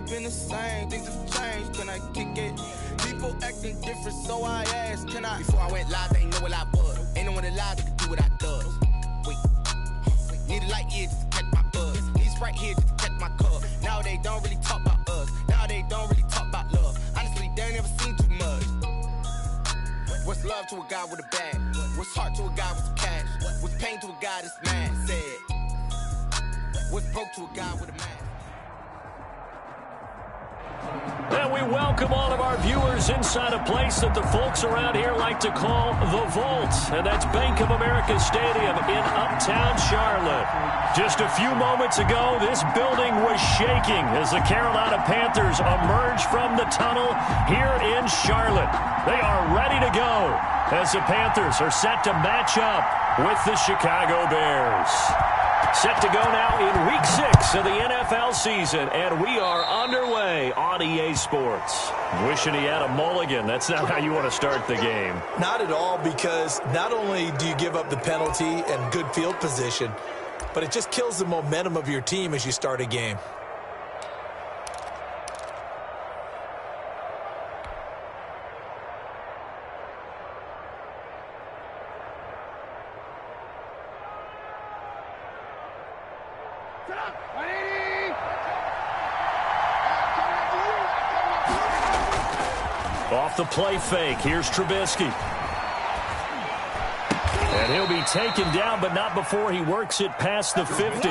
been the same, things have changed, can I kick it? People acting different, so I asked, can I? Before I went live, they ain't know what I was. Ain't no one alive that could do what I does. Wait, need a light here just to catch my buzz. Need Sprite here just to catch my cup. Now they don't really talk about us. Now they don't really talk about love. Honestly, they ain't never seen too much. What's love to a guy with a bag? What's heart to a guy with some cash? What's pain to a guy that's mad? Said. What's broke to a guy with a mask? And we welcome all of our viewers inside a place that the folks around here like to call the Vault. And that's Bank of America Stadium in uptown Charlotte. Just a few moments ago, this building was shaking as the Carolina Panthers emerged from the tunnel here in Charlotte. They are ready to go as the Panthers are set to match up with the Chicago Bears. Set to go now in Week 6 of the NFL season, and we are underway on EA Sports. Wishing he had a mulligan. That's not how you want to start the game. Not at all, because not only do you give up the penalty and good field position, but it just kills the momentum of your team as you start a game. Off the play fake, here's Trubisky. And he'll be taken down, but not before he works it past the 50.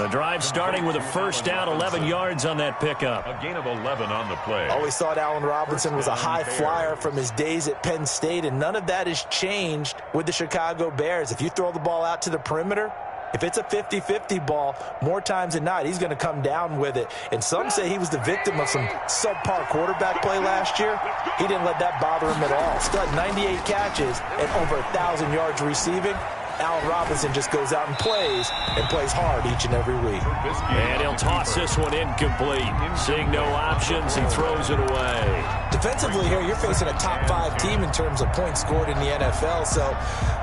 The drive starting with a first down, 11 yards on that pickup. A gain of 11 on the play. Always thought Allen Robinson was a high flyer from his days at Penn State, and none of that has changed with the Chicago Bears. If you throw the ball out to the perimeter, if it's a 50-50 ball, more times than not, he's going to come down with it. And some say he was the victim of some subpar quarterback play last year. He didn't let that bother him at all. Stud 98 catches and over 1,000 yards receiving. Allen Robinson just goes out and plays hard each and every week. And he'll toss this one incomplete. Seeing no options, he throws it away. Defensively here, you're facing a top 5 team in terms of points scored in the NFL. So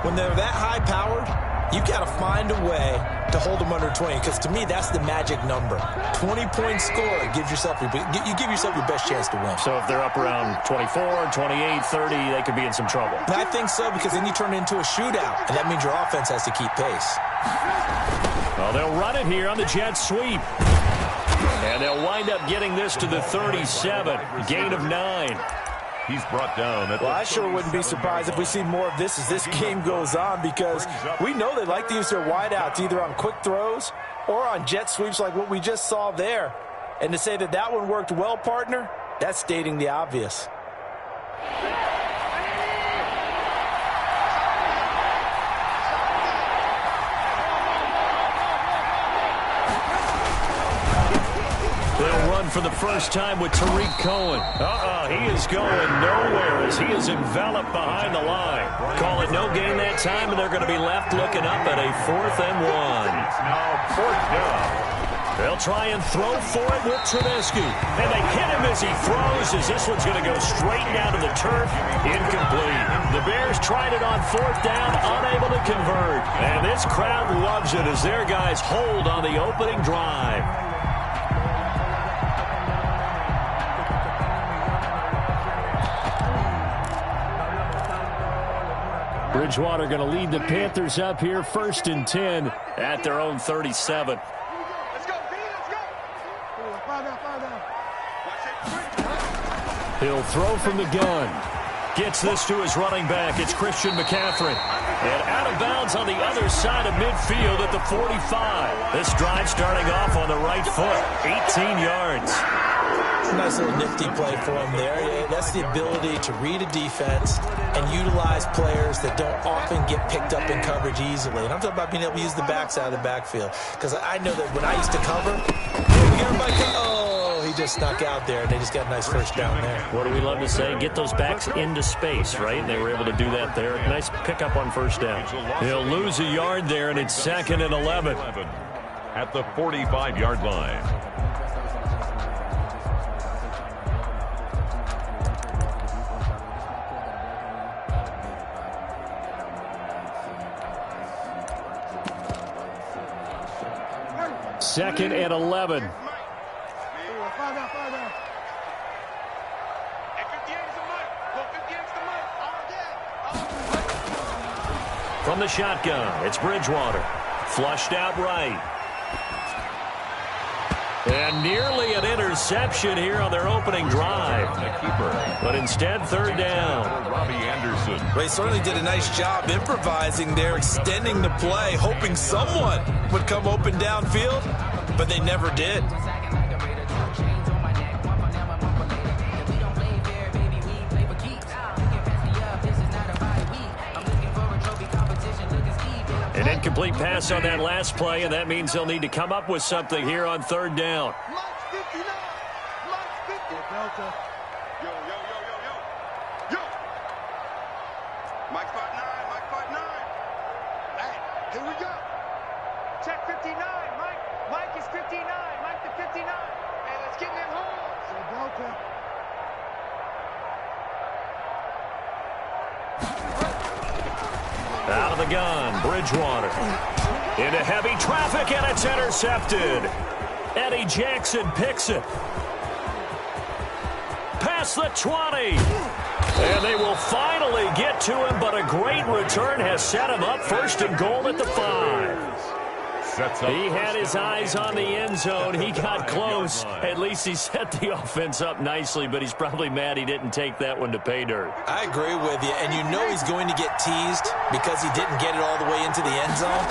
when they're that high-powered, you got to find a way to hold them under 20, because to me, that's the magic number. 20-point score, you give yourself your best chance to win. So if they're up around 24, 28, 30, they could be in some trouble. I think so, because then you turn it into a shootout, and that means your offense has to keep pace. Well, they'll run it here on the jet sweep. And they'll wind up getting this to the 37, gain of 9. He's brought down. Well, I sure wouldn't be surprised if we see more of this as this game goes on, because we know they like to use their wideouts either on quick throws or on jet sweeps like what we just saw there. And to say that that one worked well, partner, that's stating the obvious. They'll run for the first time with Tariq Cohen. He is going nowhere as he is enveloped behind the line. Call it no gain that time, and they're going to be left looking up at a 4th and 1. Now 4th down. They'll try and throw for it with Trubisky. And they hit him as he throws, as this one's going to go straight down to the turf. Incomplete. The Bears tried it on 4th down, unable to convert. And this crowd loves it as their guys hold on the opening drive. Bridgewater going to lead the Panthers up here, 1st and 10 at their own 37. Let's go, let's go. He'll throw from the gun. Gets this to his running back. It's Christian McCaffrey. And out of bounds on the other side of midfield at the 45. This drive starting off on the right foot. 18 yards. Nice little nifty play for him there. Yeah, that's the ability to read a defense and utilize players that don't often get picked up in coverage easily. And I'm talking about being able to use the backs out of the backfield. Because I know that when I used to cover, he just snuck out there, and they just got a nice first down there. What do we love to say? Get those backs into space, right? And they were able to do that there. Nice pickup on first down. He'll lose a yard there, and it's 2nd and 11. At the 45-yard line. Second and 11. down. Hey, 58's the mic. Go, 58's the mic. From the shotgun, it's Bridgewater. Flushed out right. And nearly an interception here on their opening drive. But instead, third down. Robbie Anderson. Well, he certainly did a nice job improvising there, extending the play, hoping someone would come open downfield, but they never did. An incomplete pass on that last play, and that means they'll need to come up with something here on third down. Mike's 59. Mike's 50. Delta. Yo. Mike's 5'9". Mike's 5'9". Hey, here we go. Check 59. Mike is 59. Mike the 59. Hey, let's get in that hole. So Delta. Out of the gun, Bridgewater. Into heavy traffic, and it's intercepted. Eddie Jackson picks it. Past the 20. And they will finally get to him, but a great return has set him up first and goal at the 5. He had his eyes on the end zone. He got close. At least he set the offense up nicely, but he's probably mad he didn't take that one to pay dirt. I agree with you, and you know he's going to get teased because he didn't get it all the way into the end zone.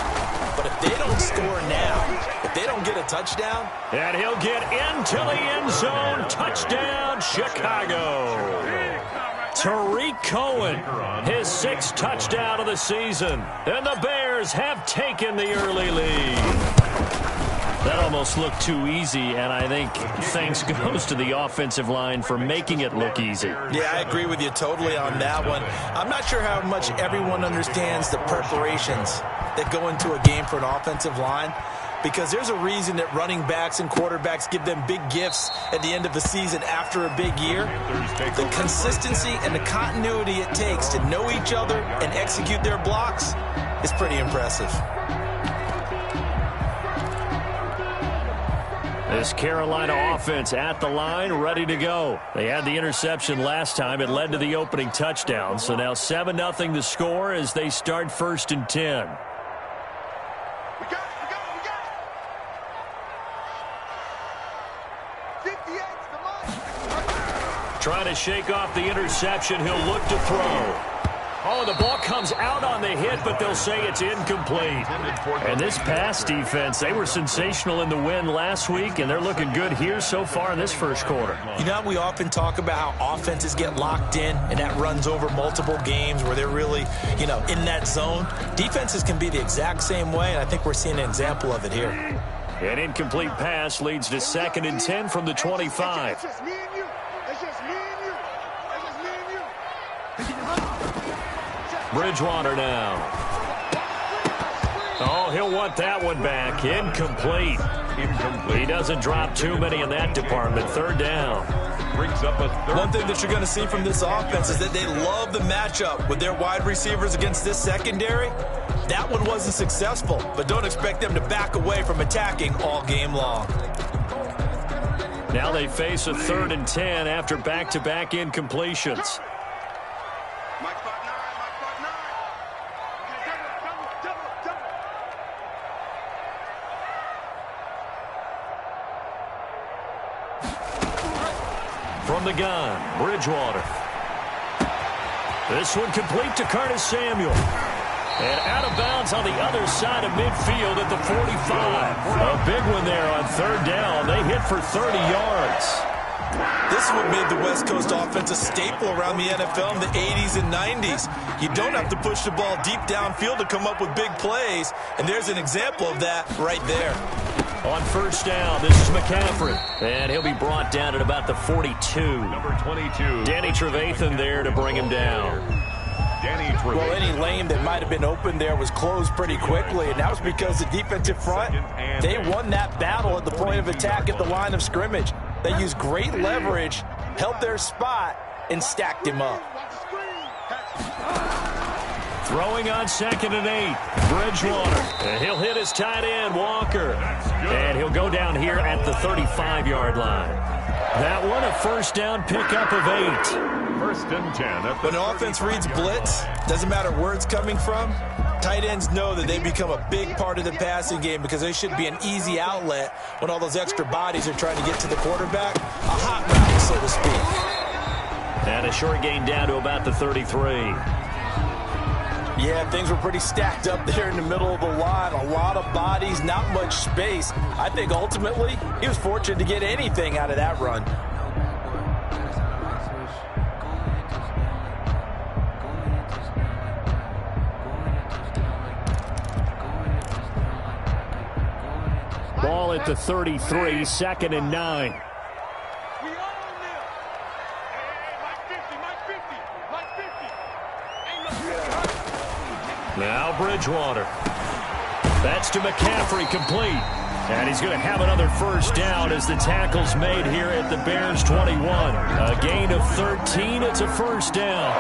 But if they don't score now, if they don't get a touchdown. And he'll get into the end zone. Touchdown, Chicago. Tariq Cohen, his 6th touchdown of the season. And the Bears have taken the early lead. That almost looked too easy, and I think thanks goes to the offensive line for making it look easy. Yeah, I agree with you totally on that one. I'm not sure how much everyone understands the preparations that go into a game for an offensive line, because there's a reason that running backs and quarterbacks give them big gifts at the end of the season after a big year. The consistency and the continuity it takes to know each other and execute their blocks is pretty impressive. This Carolina offense at the line, ready to go. They had the interception last time. It led to the opening touchdown. So now 7-0 to score as they start 1st and 10. Trying to shake off the interception. He'll look to throw. Oh, the ball comes out on the hit, but they'll say it's incomplete. And this pass defense, they were sensational in the win last week, and they're looking good here so far in this first quarter. You know, we often talk about how offenses get locked in, and that runs over multiple games where they're really, in that zone. Defenses can be the exact same way, and I think we're seeing an example of it here. An incomplete pass leads to 2nd and 10 from the 25. It's just me and you. It's just me and you. It's just me and you. Bridgewater now. Oh, he'll want that one back. Incomplete. He doesn't drop too many in that department. 3rd down. Brings up a third. One thing that you're going to see from this offense is that they love the matchup with their wide receivers against this secondary. That one wasn't successful, but don't expect them to back away from attacking all game long. Now they face a 3rd and 10 after back-to-back incompletions. Mike 5'9", Mike 5'9". Double. From the gun, Bridgewater. This one complete to Curtis Samuel. And out of bounds on the other side of midfield at the 45. A big one there on 3rd down. They hit for 30 yards. This is what made the West Coast offense a staple around the NFL in the 80s and 90s. You don't have to push the ball deep downfield to come up with big plays, and there's an example of that right there. On 1st down, this is McCaffrey. And he'll be brought down at about the 42. Number 22. Danny Trevathan there to bring him down. Well, any lane that might have been open there was closed pretty quickly, and that was because the defensive front, they won that battle at the point of attack at the line of scrimmage. They used great leverage, held their spot, and stacked him up. Throwing on 2nd and 8, Bridgewater. And he'll hit his tight end, Walker. And he'll go down here at the 35-yard line. first down pickup of 8. First and 10. When an offense reads blitz, doesn't matter where it's coming from, tight ends know that they become a big part of the passing game because they should be an easy outlet when all those extra bodies are trying to get to the quarterback. A hot route, so to speak. And a short gain down to about the 33. Yeah, things were pretty stacked up there in the middle of the line. A lot of bodies, not much space. I think ultimately he was fortunate to get anything out of that run. Ball at the 33, 2nd and 9. Now Bridgewater. That's to McCaffrey, complete. And he's going to have another first down as the tackle's made here at the Bears 21. A gain of 13. It's a first down.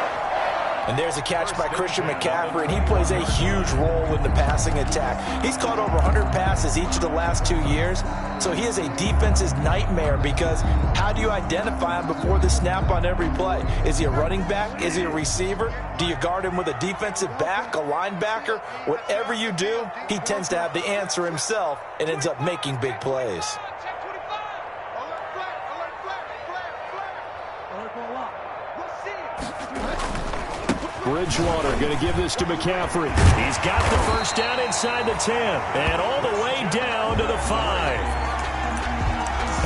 And there's a catch by Christian McCaffrey, and he plays a huge role in the passing attack. He's caught over 100 passes each of the last 2 years, so he is a defense's nightmare because how do you identify him before the snap on every play? Is he a running back? Is he a receiver? Do you guard him with a defensive back, a linebacker? Whatever you do, he tends to have the answer himself and ends up making big plays. Bridgewater going to give this to McCaffrey. He's got the first down inside the 10 and all the way down to the 5.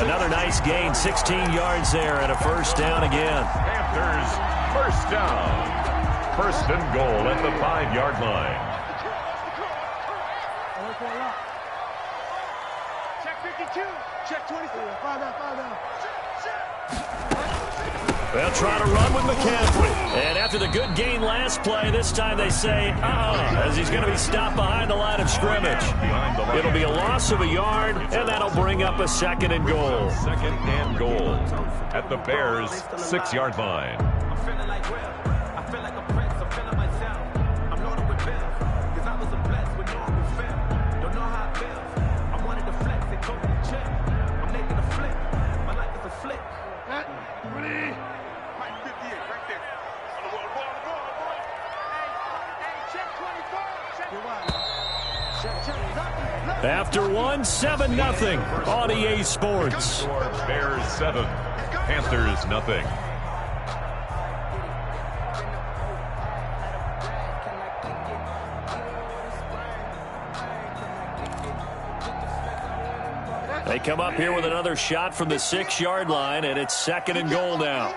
Another nice gain, 16 yards there and a first down again. Panthers first down. First and goal at the 5-yard line. Check 52. Check 24. 5 down. They'll try to run with McCaffrey. And after the good gain last play, this time they say, as he's going to be stopped behind the line of scrimmage. It'll be a loss of a yard, and that'll bring up a 2nd and goal. 2nd and goal at the Bears' 6-yard line. After one, 7-0 on EA Sports. Bears 7, Panthers nothing. They come up here with another shot from the 6-yard line, and it's 2nd and goal now.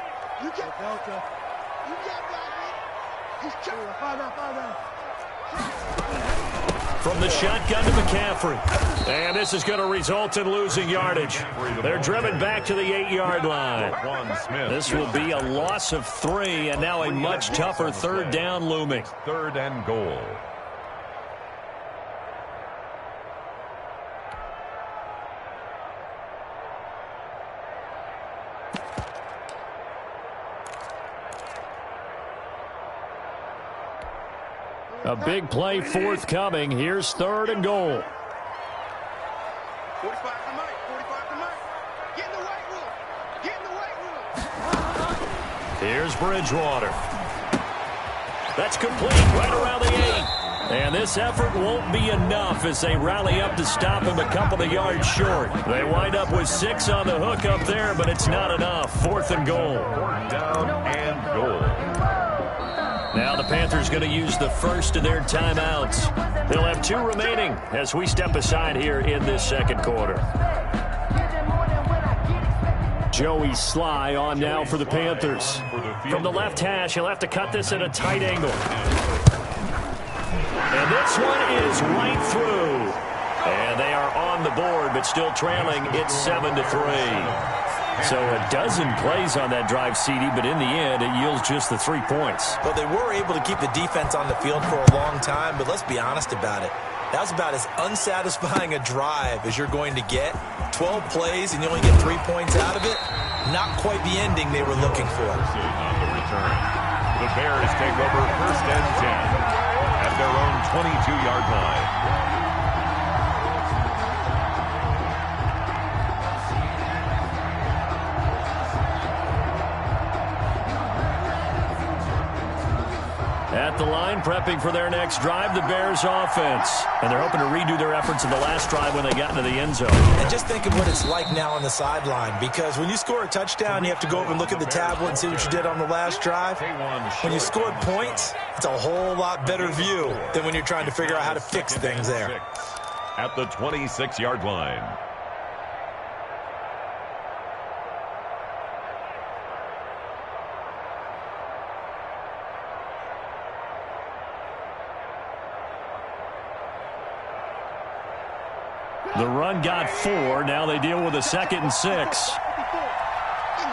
From the shotgun to McCaffrey. And this is going to result in losing yardage. They're driven back to the 8-yard line. This will be a loss of 3, and now a much tougher 3rd down looming. 3rd and goal. A big play forthcoming. Here's 3rd and goal. 45 to Mike. 45 to Mike. Get in the weight room. Get in the weight room. Here's Bridgewater. That's complete right around the 8. And this effort won't be enough as they rally up to stop him a couple of yards short. They wind up with 6 on the hook up there, but it's not enough. 4th and goal. 4th down and goal. Now the Panthers going to use the first of their timeouts. They'll have 2 remaining as we step aside here in this 2nd quarter. Joey Sly on now for the Panthers. From the left hash, he'll have to cut this at a tight angle. And this one is right through. And they are on the board, but still trailing. It's 7-3. So a dozen plays on that drive, CD, but in the end, it yields just the 3 points. Well, they were able to keep the defense on the field for a long time, but let's be honest about it. That was about as unsatisfying a drive as you're going to get. 12 plays and you only get 3 points out of it. Not quite the ending they were looking for. On the return, the Bears take over 1st and 10 at their own 22-yard line. At the line, prepping for their next drive, the Bears offense. And they're hoping to redo their efforts in the last drive when they got into the end zone. And just think of what it's like now on the sideline, because when you score a touchdown, you have to go over and look at the tablet and see what you did on the last drive. When you scored points, it's a whole lot better view than when you're trying to figure out how to fix things there. At the 26-yard line. The run got 4. Now they deal with a 2nd and 6. In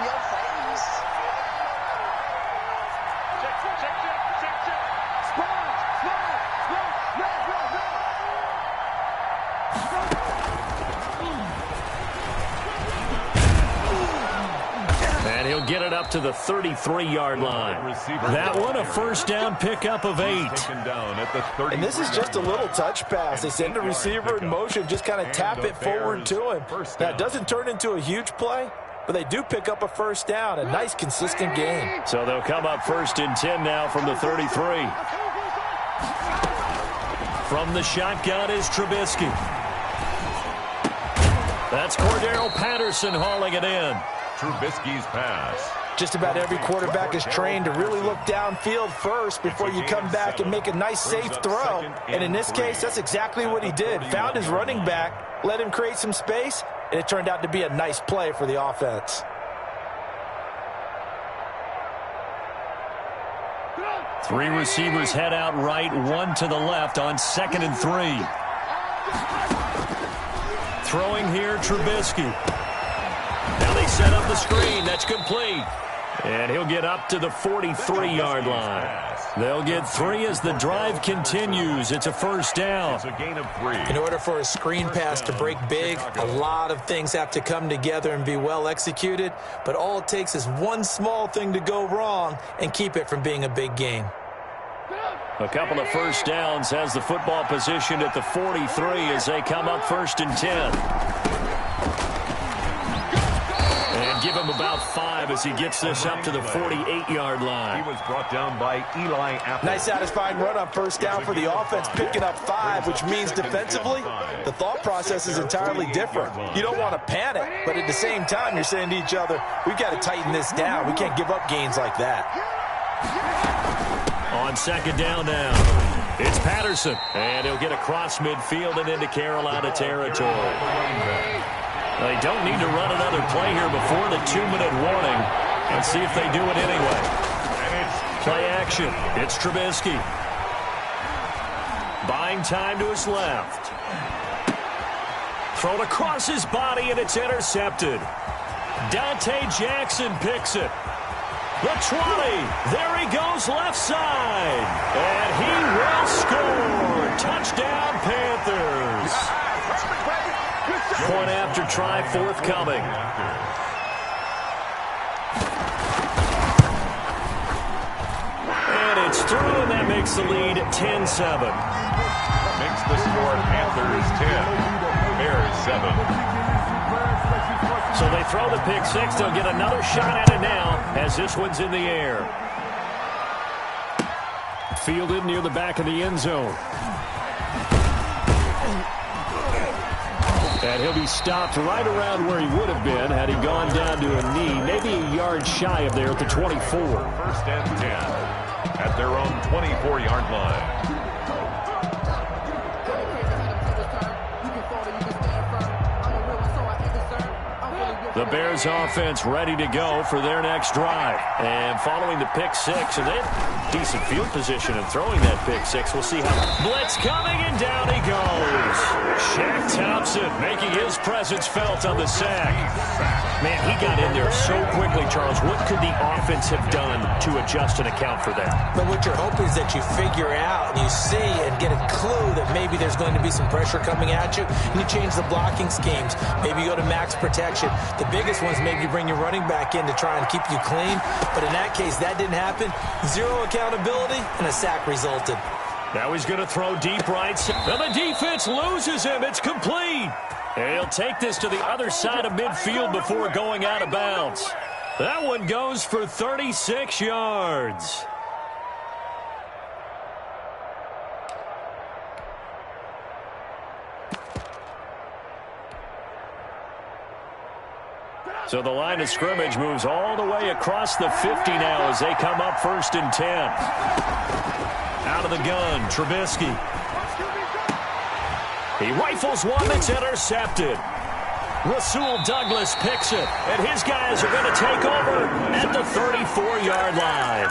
your face. Check. And he'll get it up to the 33-yard line. That one, a first down pickup of 8. And this is just a little touch pass. They send a receiver in motion, just kind of tap it forward to him. Now, it doesn't turn into a huge play, but they do pick up a first down. A nice, consistent gain. So they'll come up 1st and 10 now from the 33. From the shotgun is Trubisky. That's Cordero Patterson hauling it in. Trubisky's pass. Just about every quarterback is trained to really look downfield first before you come back and make a nice, safe throw. And in this case, that's exactly what he did. Found his running back, let him create some space, and it turned out to be a nice play for the offense. Three receivers head out right, one to the left on 2nd and 3. Throwing here, Trubisky. Now they set up the screen. That's complete. And he'll get up to the 43-yard line. They'll get 3 as the drive continues. It's a first down. It's a gain of 3. In order for a screen pass to break big, a lot of things have to come together and be well executed. But all it takes is one small thing to go wrong and keep it from being a big gain. A couple of first downs has the football positioned at the 43 as they come up 1st and 10. Give him about 5 as he gets this up to the 48-yard line. He was brought down by Eli Apple. Nice satisfying run on first down for the offense, picking up 5, which means defensively, the thought process is entirely different. You don't want to panic, but at the same time, you're saying to each other, we've got to tighten this down. We can't give up gains like that. On 2nd down now, it's Patterson. And he'll get across midfield and into Carolina territory. They don't need to run another play here before the 2-minute warning. And see if they do it anyway. Play action. It's Trubisky. Buying time to his left. Thrown across his body, and it's intercepted. Dante Jackson picks it. The 20. There he goes left side. And he will score. Touchdown, Panthers. Point after try forthcoming. And it's through, and that makes the lead 10-7. Makes the score Panthers 10, Bears 7. So they throw the pick 6. They'll get another shot at it now as this one's in the air. Fielded near the back of the end zone. And he'll be stopped right around where he would have been had he gone down to a knee, maybe a yard shy of there at the 24. 1st and 10 at their own 24-yard line. The Bears offense ready to go for their next drive. And following the pick 6, and they have decent field position in throwing that pick 6. We'll see how. Blitz coming, and down he goes. Shaq Thompson making his presence felt on the sack. Man, he got in there so quickly, Charles. What could the offense have done to adjust and account for that? But what you're hoping is that you figure out and you see and get a clue that maybe there's going to be some pressure coming at you, and you change the blocking schemes. Maybe you go to max protection. The biggest one is maybe you bring your running back in to try and keep you clean. But in that case, that didn't happen. 0 accountability, and a sack resulted. Now he's going to throw deep right. And the defense loses him. It's complete. And he'll take this to the other side of midfield before going out of bounds. That one goes for 36 yards. So the line of scrimmage moves all the way across the 50 now as they come up 1st and 10. Out of the gun, Trubisky. He rifles one that's intercepted. Rasul Douglas picks it, and his guys are going to take over at the 34-yard line.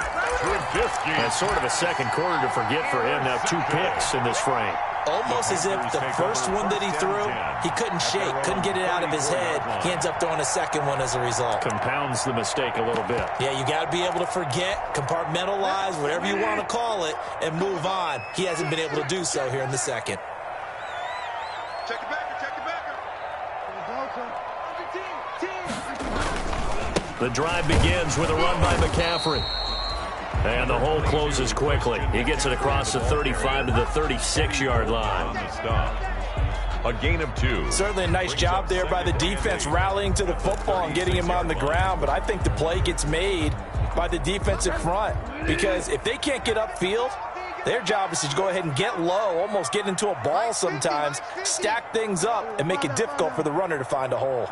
That's sort of a second quarter to forget for him. Now 2 picks in this frame. Almost as if the first one that he threw, he couldn't shake, couldn't get it out of his head. He ends up throwing a second one as a result. Compounds the mistake a little bit. Yeah, you got to be able to forget, compartmentalize, whatever you want to call it, and move on. He hasn't been able to do so here in the second. Check it back. The drive begins with a run by McCaffrey. And the hole closes quickly. He gets it across the 35 to the 36-yard line. A gain of 2. Certainly a nice job there by the defense rallying to the football and getting him on the ground. But I think the play gets made by the defensive front. Because if they can't get upfield, their job is to go ahead and get low, almost get into a ball sometimes, stack things up, and make it difficult for the runner to find a hole.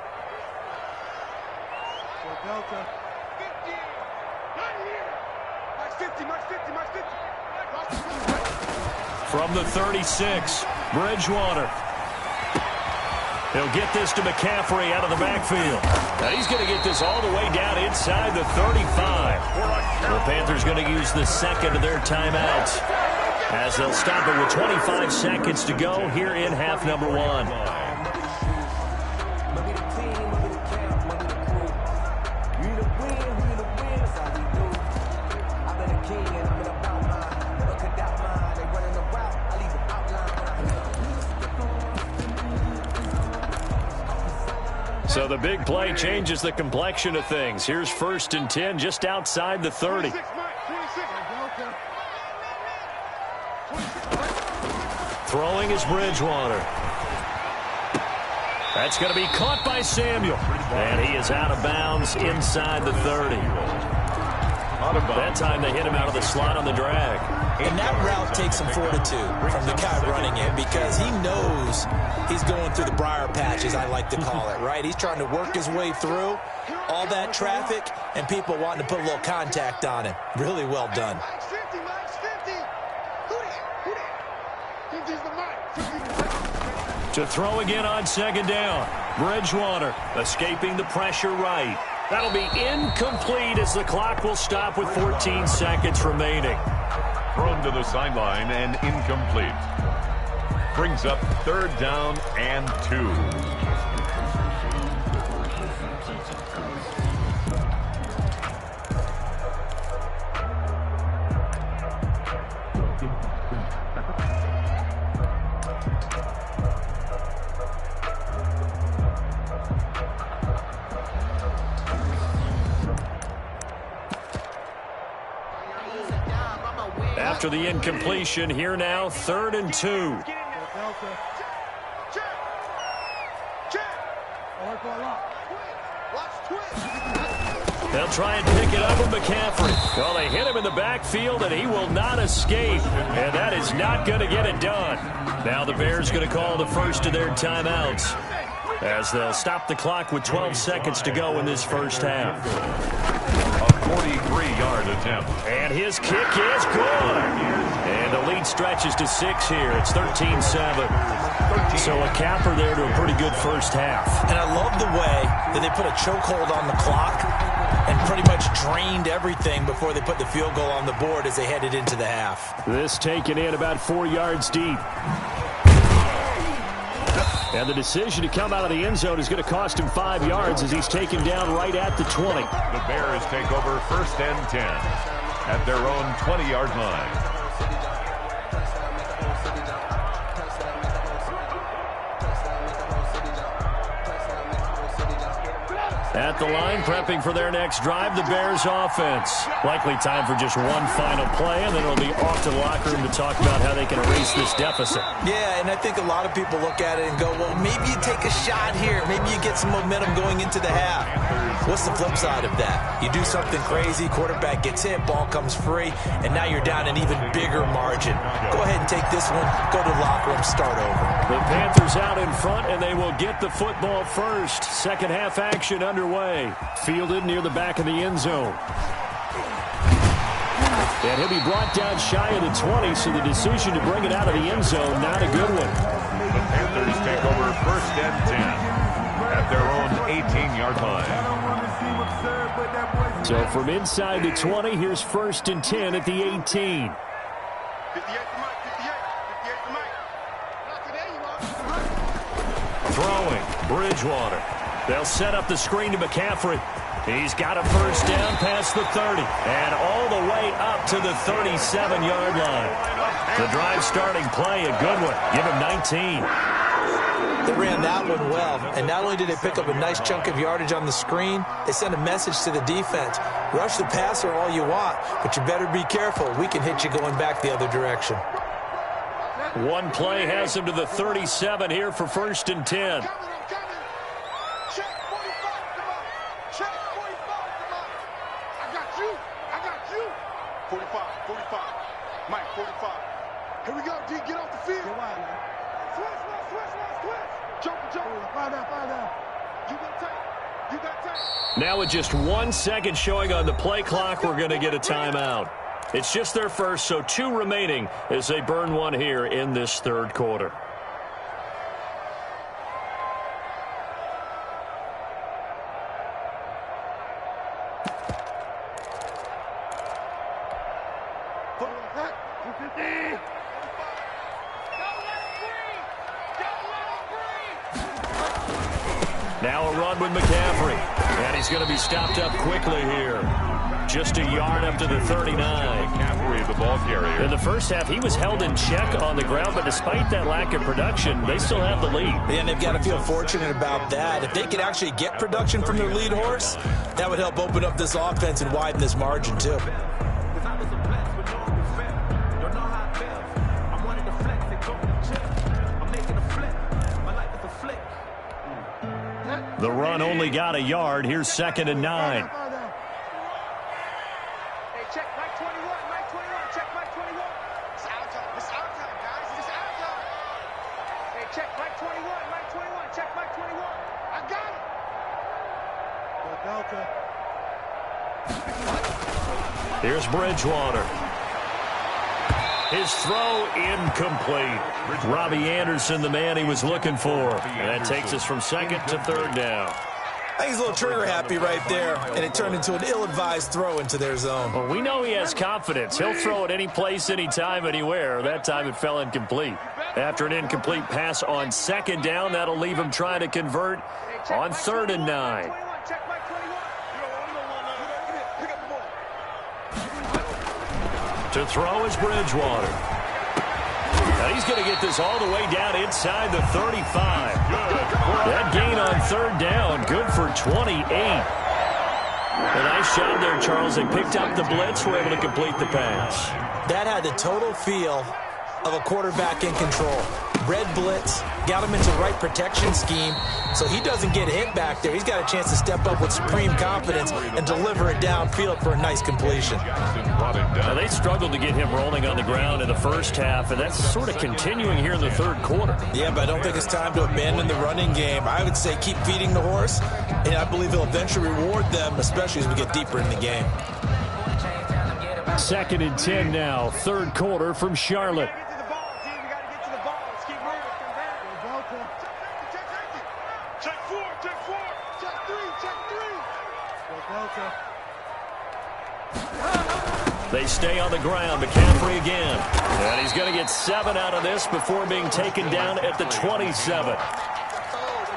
From the 36, Bridgewater. He'll get this to McCaffrey out of the backfield. Now he's going to get this all the way down inside the 35. The Panthers going to use the second of their timeouts as they'll stop it with 25 seconds to go here in half number 1. So the big play changes the complexion of things. Here's 1st and 10 just outside the 30. Throwing is Bridgewater. That's going to be caught by Samuel. And he is out of bounds inside the 30. That time they hit him out of the slot on the drag. And that route takes some fortitude from the guy running it because he knows he's going through the briar patch, as I like to call it, right? He's trying to work his way through all that traffic and people wanting to put a little contact on him. Really well done. To throw again on 2nd down. Bridgewater escaping the pressure right. That'll be incomplete as the clock will stop with 14 seconds remaining. Thrown to the sideline and incomplete. Brings up 3rd down and 2. After the incompletion, here now, 3rd and 2. They'll try and pick it up with McCaffrey. Well, they hit him in the backfield, and he will not escape. And that is not going to get it done. Now the Bears going to call the first of their timeouts as they'll stop the clock with 12 seconds to go in this first half. A 43-yard attempt. And his kick is good. And the lead stretches to 6 here. It's 13-7. So a capper there to a pretty good first half. And I love the way that they put a chokehold on the clock and pretty much drained everything before they put the field goal on the board as they headed into the half. This taken in about 4 yards deep. And the decision to come out of the end zone is going to cost him 5 yards as he's taken down right at the 20. The Bears take over 1st and 10 at their own 20-yard line. At the line, prepping for their next drive, the Bears offense. Likely time for just one final play, and then it'll be off to the locker room to talk about how they can erase this deficit. Yeah, and I think a lot of people look at it and go, well, maybe you take a shot here. Maybe you get some momentum going into the half. What's the flip side of that? You do something crazy, quarterback gets hit, ball comes free, and now you're down an even bigger margin. Go ahead and take this one, go to the locker room, start over. The Panthers out in front, and they will get the football first. Second half action underway. Fielded near the back of the end zone. And he'll be brought down shy of the 20, so the decision to bring it out of the end zone, not a good one. The Panthers take over first and 10 at their own 18-yard line. So from inside the 20, here's first and 10 at the 18. 58 to Mike, 58 to Mike. Throwing, Bridgewater. They'll set up the screen to McCaffrey. He's got a first down past the 30 and all the way up to the 37-yard line. The drive starting play, a good one. Give him 19. They ran that one well, and not only did they pick up a nice chunk of yardage on the screen, they sent a message to the defense. Rush the passer all you want, but you better be careful. We can hit you going back the other direction. One play has him to the 37 here for first and 10. Here we go, D. Get off the field. Switch. Jump. Find out. You got tape. Now with just 1 second showing on the play clock, we're going to get a timeout. It's just their first, so 2 remaining as they burn one here in this third quarter. Now a run with McCaffrey. And he's going to be stopped up quickly here. Just a yard up to the 39. McCaffrey, the ball carrier. In the first half, he was held in check on the ground, but despite that lack of production, they still have the lead. And they've got to feel fortunate about that. If they could actually get production from their lead horse, that would help open up this offense and widen this margin, too. The run only got a yard. Here's second and 9. Hey, check Mike 21. Check Mike 21. It's our time, guys. It's our time. Hey, check Mike 21. Check Mike 21. I got it. Here's Bridgewater. His throw incomplete. Robbie Anderson, the man he was looking for. And that takes us from second to third down. I think he's a little trigger happy right there, and it turned into an ill-advised throw into their zone. Well, we know he has confidence. He'll throw it any place, anytime, anywhere. That time it fell incomplete. After an incomplete pass on second down, that'll leave him trying to convert on third and 9. To throw is Bridgewater. Now he's going to get this all the way down inside the 35. That gain on third down, good for 28. A nice job there, Charles. They picked up the blitz, were able to complete the pass. That had the total feel of a quarterback in control. Red blitz, got him into the right protection scheme, so he doesn't get hit back there. He's got a chance to step up with supreme confidence and deliver it downfield for a nice completion. Now, they struggled to get him rolling on the ground in the first half, and that's sort of continuing here in the third quarter. Yeah, but I don't think it's time to abandon the running game. I would say keep feeding the horse, and I believe he'll eventually reward them, especially as we get deeper in the game. Second and 10 now, third quarter from Charlotte. They stay on the ground. McCaffrey again. And he's going to get 7 out of this before being taken down at the 27.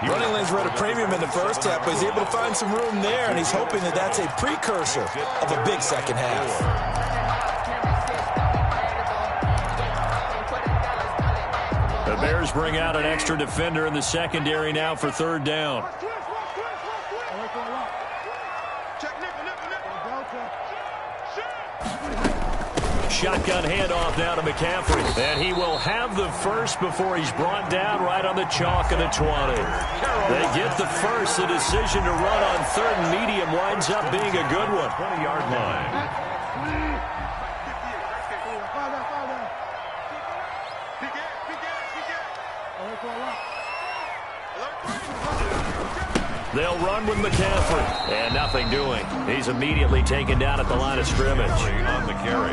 Running lanes were at a premium in the first half, but he's able to find some room there, and he's hoping that that's a precursor of a big second half. The Bears bring out an extra defender in the secondary now for third down. Shotgun handoff now to McCaffrey. And he will have the first before he's brought down right on the chalk of the 20. They get the first. The decision to run on third and medium winds up being a good one. 20-yard line. They'll run with McCaffrey. And nothing doing. He's immediately taken down at the line of scrimmage. On the carry.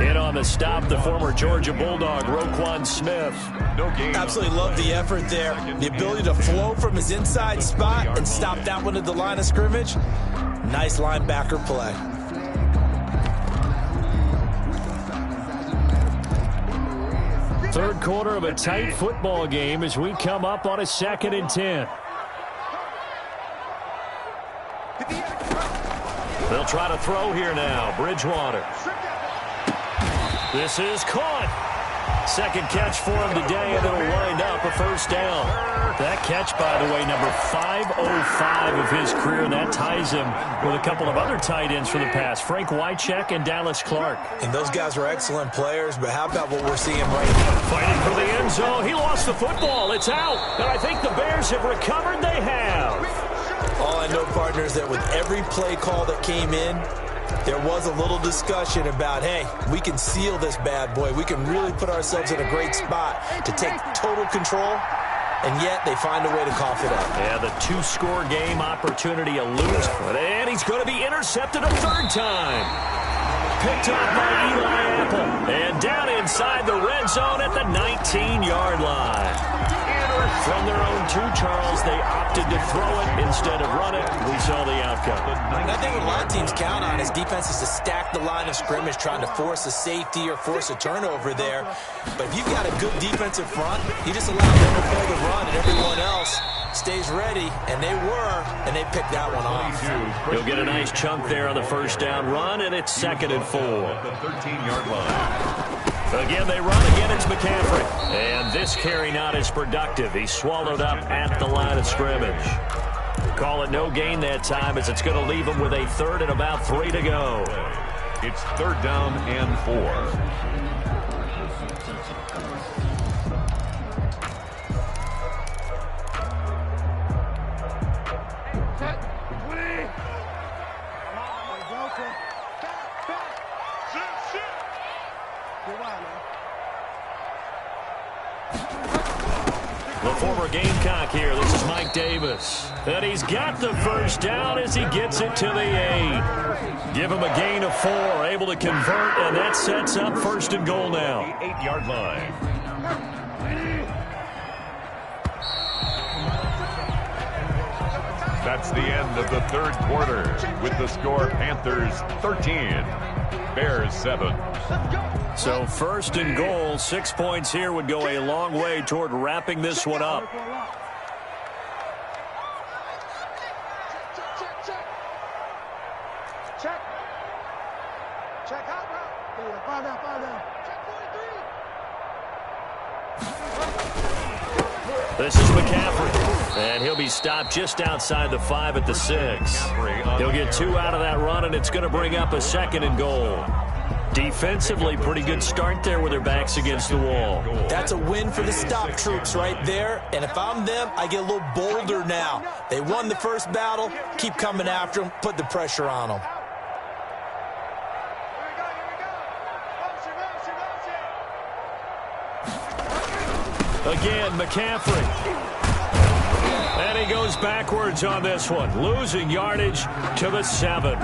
In on the stop, the former Georgia Bulldog, Roquan Smith. No gain. Absolutely love the effort there. The ability to flow from his inside spot and stop that one at the line of scrimmage. Nice linebacker play. Third quarter of a tight football game as we come up on a 2nd and 10. They'll try to throw here now. Bridgewater. This is caught. Second catch for him today, and it'll wind up a first down. That catch, by the way, number 505 of his career, and that ties him with a couple of other tight ends for the pass, Frank Wycheck and Dallas Clark. And those guys were excellent players, but how about what we're seeing right now? Fighting for the end zone. He lost the football. It's out, and I think the Bears have recovered. They have. All I know, partner, is that with every play call that came in, there was a little discussion about, hey, we can seal this bad boy. We can really put ourselves in a great spot to take total control, and yet they find a way to cough it up. Yeah, the 2-score game opportunity eludes. And he's going to be intercepted a third time. Picked up by Eli Apple. And down inside the red zone at the 19-yard line. From their own 2, Charles, they opted to throw it instead of run it. We saw the outcome. And I think what a lot of teams count on is defenses to stack the line of scrimmage, trying to force a safety or force a turnover there. But if you've got a good defensive front, you just allow them to play the run, and everyone else stays ready, and they picked that one off. He'll get a nice chunk there on the first down run, and it's 2nd and 4. The 13-yard line. Again, they run. Again, it's McCaffrey. And this carry not as productive. He's swallowed up at the line of scrimmage. Call it no gain that time, as it's going to leave him with a 3rd and about 3 to go. It's 3rd down and 4. The former Gamecock here. This is Mike Davis. And he's got the first down as he gets it to the 8. Give him a gain of 4. Able to convert, and that sets up 1st and goal now. 8-yard line. That's the end of the 3rd quarter with the score Panthers 13, Bears 7. So 1st and goal, 6 points here would go a long way toward wrapping this one up. Check out route. Check 43. This is McCaffrey, and he'll be stopped just outside the 5 at the 6. He'll get 2 out of that run, and it's going to bring up a 2nd and goal. Defensively, pretty good start there with their backs against the wall. That's a win for the stop troops right there. And if I'm them, I get a little bolder now. They won the first battle. Keep coming after them. Put the pressure on them. Again, McCaffrey. And he goes backwards on this one, losing yardage to the 7.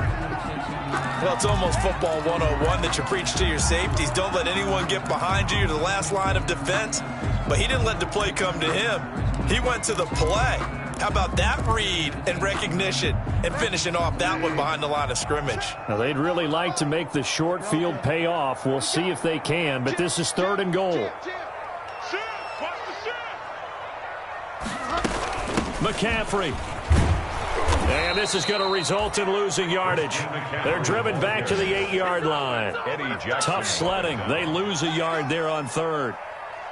Well, it's almost football 101 that you preach to your safeties. Don't let anyone get behind you. You're the last line of defense. But he didn't let the play come to him. He went to the play. How about that read and recognition and finishing off that one behind the line of scrimmage? Now, they'd really like to make the short field pay off. We'll see if they can, but this is 3rd and goal. McCaffrey. And this is going to result in losing yardage. They're driven back to the 8-yard line. Tough sledding. They lose a yard there on 3rd.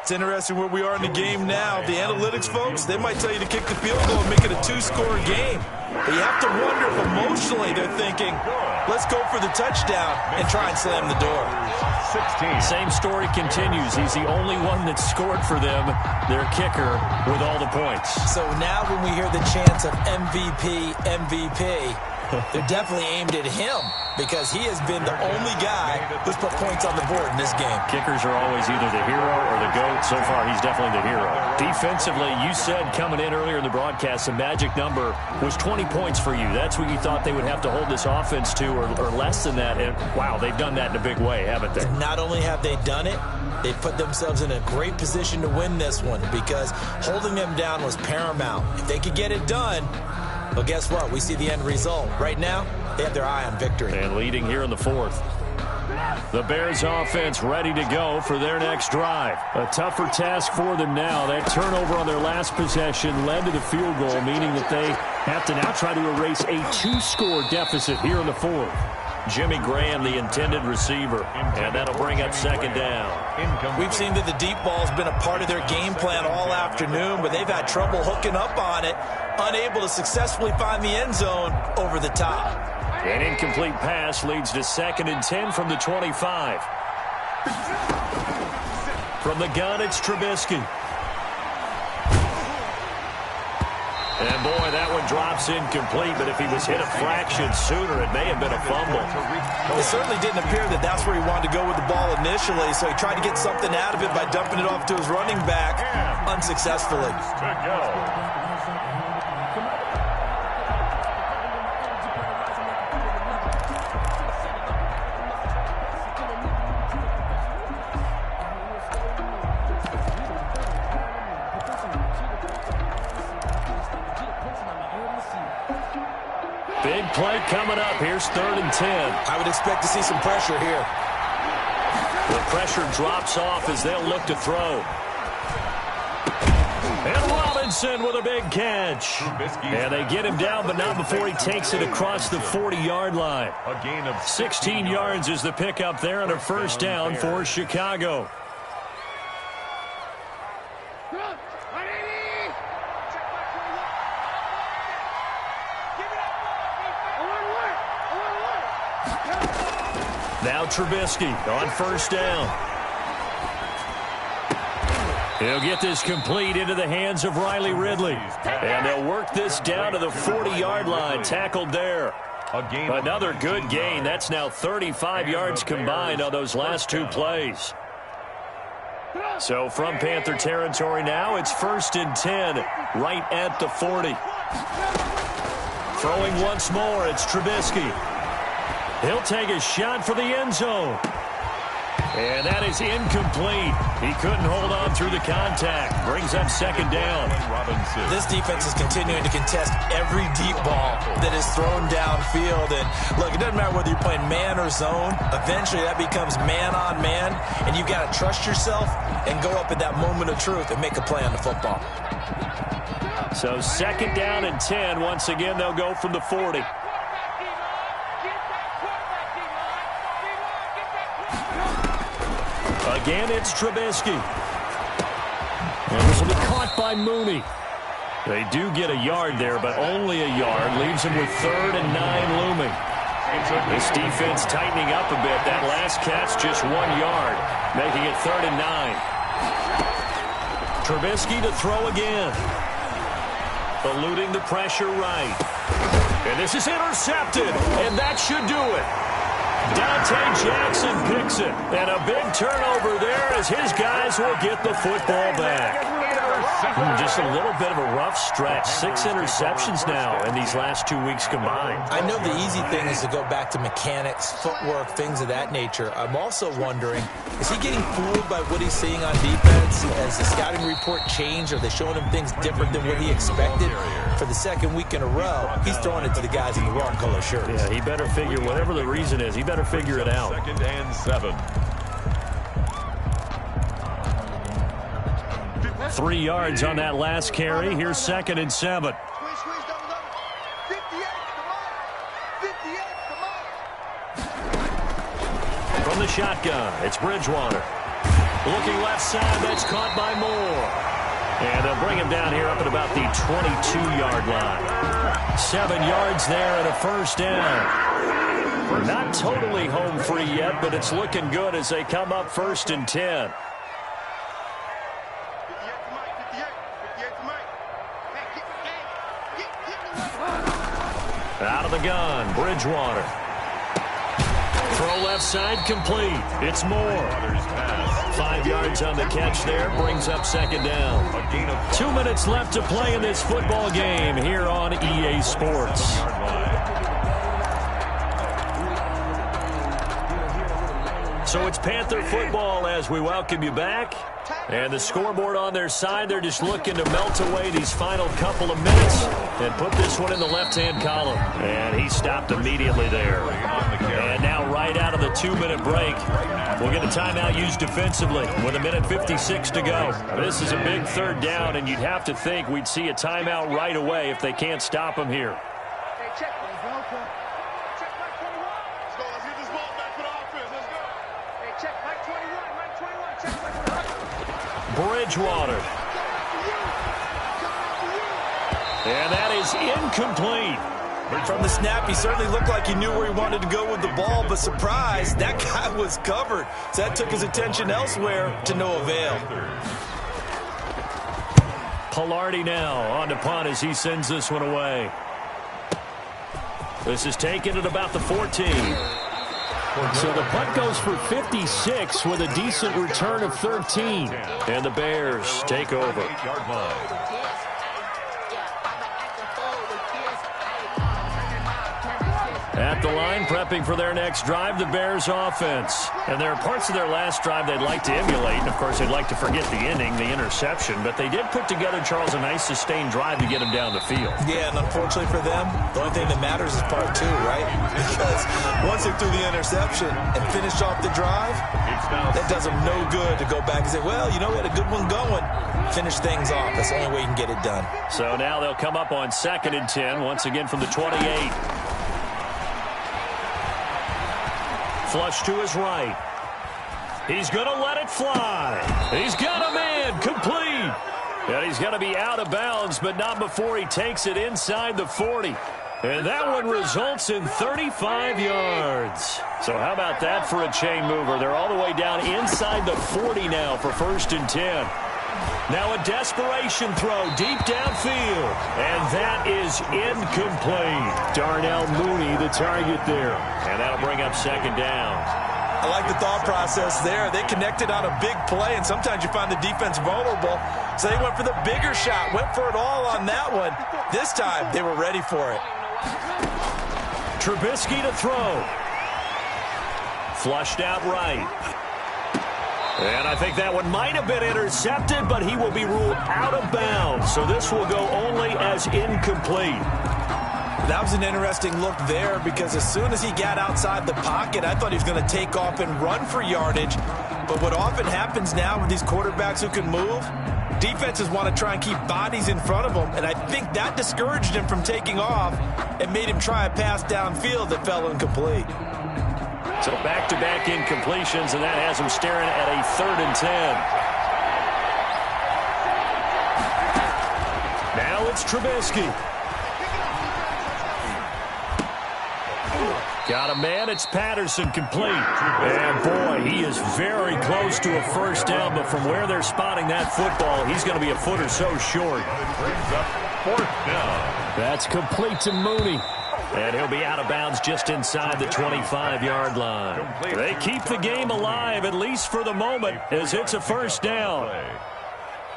It's interesting where we are in the game now. The analytics folks, they might tell you to kick the field goal and make it a 2-score game. But you have to wonder if emotionally they're thinking, let's go for the touchdown and try and slam the door. 16. Same story continues. He's the only one that scored for them, their kicker, with all the points. So now when we hear the chants of MVP, MVP, they're definitely aimed at him because he has been the only guy who's put points on the board in this game. Kickers are always either the hero or the GOAT. So far, he's definitely the hero. Defensively, you said coming in earlier in the broadcast, the magic number was 20 points for you. That's what you thought they would have to hold this offense to or less than that. And, wow, they've done that in a big way, haven't they? Not only have they done it, they put themselves in a great position to win this one because holding them down was paramount. If they could get it done, well, guess what? We see the end result. Right now, they have their eye on victory. And leading here in the fourth. The Bears offense ready to go for their next drive. A tougher task for them now. That turnover on their last possession led to the field goal, meaning that they have to now try to erase a 2-score deficit here in the fourth. Jimmy Graham, the intended receiver, and that'll bring up second down. We've seen that the deep ball's been a part of their game plan all afternoon, but they've had trouble hooking up on it, unable to successfully find the end zone over the top. An incomplete pass leads to 2nd and 10 from the 25. From the gun, it's Trubisky. And, boy, that one drops incomplete, but if he was hit a fraction sooner, it may have been a fumble. It certainly didn't appear that that's where he wanted to go with the ball initially, so he tried to get something out of it by dumping it off to his running back unsuccessfully. Big play coming up. Here's 3rd and 10. I would expect to see some pressure here. The pressure drops off as they'll look to throw. And Robinson with a big catch. And they get him down, but not before he takes it across the 40-yard line. A gain of 16 yards is the pickup there on a first down for Chicago. Now Trubisky on first down. He'll get this complete into the hands of Riley Ridley. And they'll work this down to the 40-yard line. Tackled there. Another good gain. That's now 35 yards combined on those last 2 plays. So from Panther territory now, it's 1st and 10 right at the 40. Throwing once more, it's Trubisky. He'll take a shot for the end zone. And that is incomplete. He couldn't hold on through the contact. Brings up second down. This defense is continuing to contest every deep ball that is thrown downfield. And look, it doesn't matter whether you're playing man or zone. Eventually that becomes man on man. And you've got to trust yourself and go up at that moment of truth and make a play on the football. So 2nd down and 10. Once again, they'll go from the 40. Again, it's Trubisky. And this will be caught by Mooney. They do get a yard there, but only a yard. Leaves him with 3rd and 9 looming. This defense tightening up a bit. That last catch, just 1 yard, making it 3rd and 9. Trubisky to throw again. Eluding the pressure right. And this is intercepted, and that should do it. Dante Jackson picks it, and a big turnover there as his guys will get the football back. Just a little bit of a rough stretch. 6 interceptions now in these last 2 weeks combined. I know the easy thing is to go back to mechanics, footwork, things of that nature. I'm also wondering, is he getting fooled by what he's seeing on defense? Has the scouting report changed? Are they showing him things different than what he expected? For the 2nd week in a row, he's throwing it to the guys in the wrong color shirts. Yeah, he better figure, whatever the reason is, he better figure it out. 2nd and 7. 3 yards on that last carry. Here's 2nd and 7. From the shotgun, it's Bridgewater. Looking left side, that's caught by Moore. And they'll bring him down here up at about the 22-yard line. 7 yards there and a first down. Not totally home free yet, but it's looking good as they come up 1st and 10. Out of the gun, Bridgewater. Throw left side, complete. It's Moore. 5 yards on the catch there, brings up 2nd down. 2 minutes left to play in this football game here on EA Sports. So it's Panther football as we welcome you back. And the scoreboard on their side, they're just looking to melt away these final couple of minutes and put this one in the left-hand column. And he stopped immediately there. And now right out of the 2-minute break, we'll get a timeout used defensively with 1:56 to go. This is a big 3rd down, and you'd have to think we'd see a timeout right away if they can't stop him here. Bridgewater. And that is incomplete. From the snap, he certainly looked like he knew where he wanted to go with the ball, but surprise, that guy was covered. So that took his attention elsewhere to no avail. Pilardi now on to punt as he sends this one away. This is taken at about the 14. So the punt goes for 56 with a decent return of 13. And the Bears take over. At the line, prepping for their next drive, the Bears offense. And there are parts of their last drive they'd like to emulate. And, of course, they'd like to forget the ending, the interception. But they did put together, Charles, a nice sustained drive to get them down the field. Yeah, and unfortunately for them, the only thing that matters is part 2, right? Because once they threw the interception and finished off the drive, that does them no good to go back and say, well, you know, we had a good one going. Finish things off. That's the only way you can get it done. So now they'll come up on 2nd and 10, once again from the 28. Flush to his right. He's going to let it fly. He's got a man complete. And he's going to be out of bounds, but not before he takes it inside the 40. And that one results in 35 yards. So how about that for a chain mover? They're all the way down inside the 40 now for 1st and 10. Now a desperation throw deep downfield. And that is incomplete. Darnell Mooney, the target there. And that'll bring up 2nd down. I like the thought process there. They connected on a big play, and sometimes you find the defense vulnerable. So they went for the bigger shot, went for it all on that one. This time, they were ready for it. Trubisky to throw. Flushed out right. And I think that one might have been intercepted, but he will be ruled out of bounds. So this will go only as incomplete. That was an interesting look there because as soon as he got outside the pocket, I thought he was going to take off and run for yardage. But what often happens now with these quarterbacks who can move, defenses want to try and keep bodies in front of them, and I think that discouraged him from taking off and made him try a pass downfield that fell incomplete. So back-to-back incompletions, and that has him staring at a 3rd and 10. Now it's Trubisky. Got a man, it's Patterson complete. And boy, he is very close to a 1st down, but from where they're spotting that football, he's going to be a foot or so short. 4th down. That's complete to Mooney. And he'll be out of bounds just inside the 25-yard line. They keep the game alive, at least for the moment, as it's a 1st down.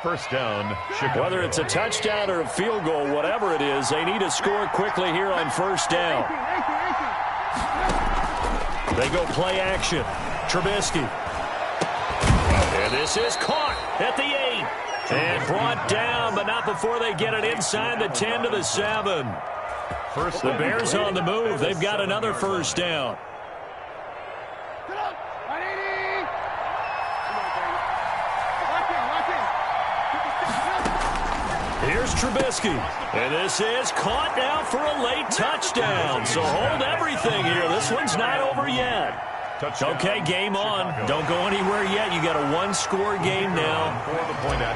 1st down, Chicago. Whether it's a touchdown or a field goal, whatever it is, they need to score quickly here on 1st down. They go play action. Trubisky. And this is caught at the 8. And brought down, but not before they get it inside the 10 to the 7. The Bears on the move. They've got another 1st down. Here's Trubisky. And this is caught now for a late touchdown. So hold everything here. This one's not over yet. Okay, game on. Don't go anywhere yet. You got a one-score game now.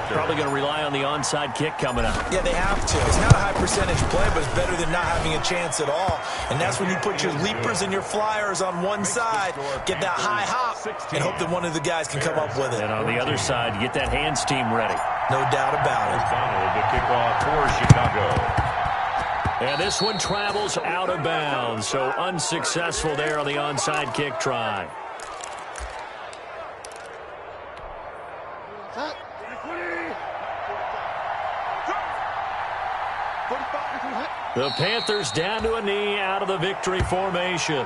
Probably going to rely on the onside kick coming up. Yeah, they have to. It's not a high-percentage play, but it's better than not having a chance at all. And that's when you put your leapers and your flyers on one side, get that high hop, and hope that one of the guys can come up with it. And on the other side, you get that hands team ready. No doubt about it. Donald, the kickoff for Chicago. And this one travels out of bounds, so unsuccessful there on the onside kick try. The Panthers down to a knee out of the victory formation.